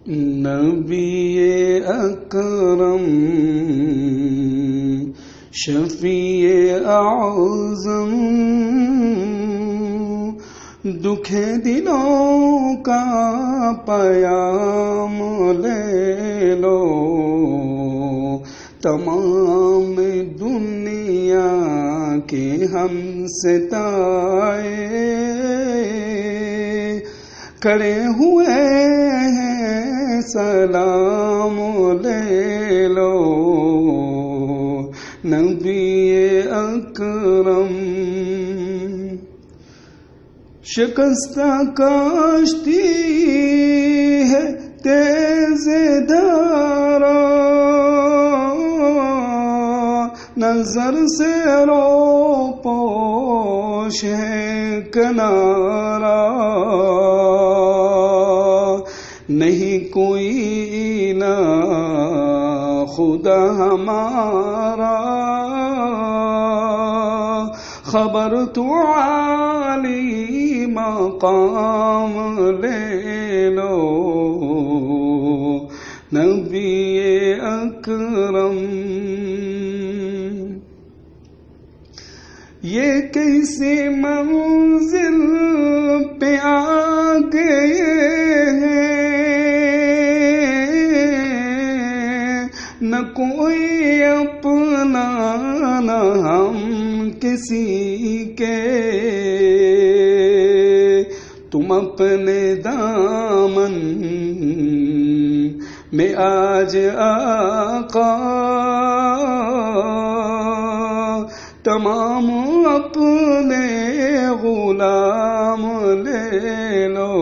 نبی اکرم شفیع اعظم دکھ دلوں کا پیام لے لو، تمام دنیا کے ہم ستائے کھڑے ہوئے ہیں، سلام لے لو نبی اکرم۔ شکستہ کشتی ہے تیز دھارا، نظر سے رو پوش ہے کنارہ، نہیں کوئی نہ خدا ہمارا، خبر تو عالی مقام لے لو نبی اکرم۔ یہ کیسی منزل پہ آ گئے ہیں، نہ کوئی اپنا نہ ہم کسی کے، تم اپنے دامن میں آج آقا، تمام اپنے غلام لے لو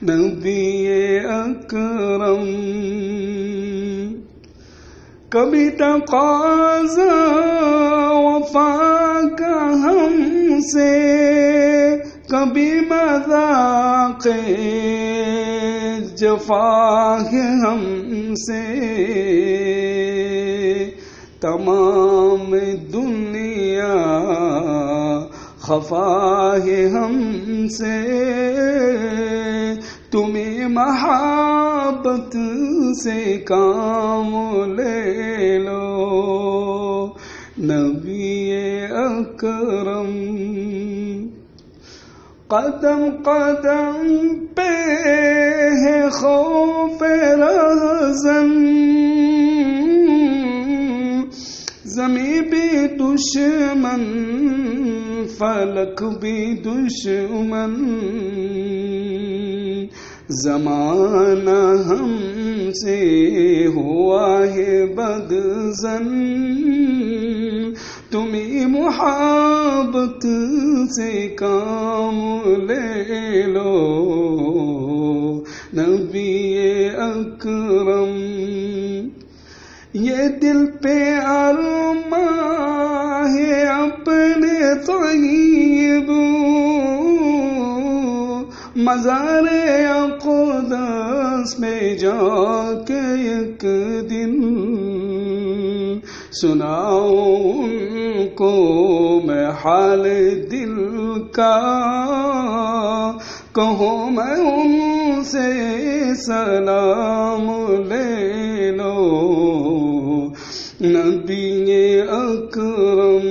نبی اکرم۔ کبھی تقاضا وفا کا ہم سے، کبھی مذاق جفا ہے ہم سے، تمام دنیا خفا ہے ہم سے، تمہیں محبت سے کام لے لو نبی اکرم۔ قدم قدم پہ ہے خوف رہزن، زمین بھی دشمن فلک بھی دشمن، زمانہ ہم سے ہوا ہے بدظن، تمہیں محبت سے کام لے لو نبی اکرم۔ یہ دل پہ ارماں ہے اپنے طیب، مزار اقدس میں جا کے ایک دن سناؤں ان کو میں حال دل کا، کہوں میں ان سے سلام لے لو نبی اکرم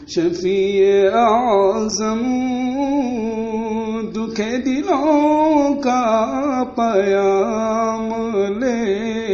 شفیع اعظم، دکھ دلوں کا پیام لے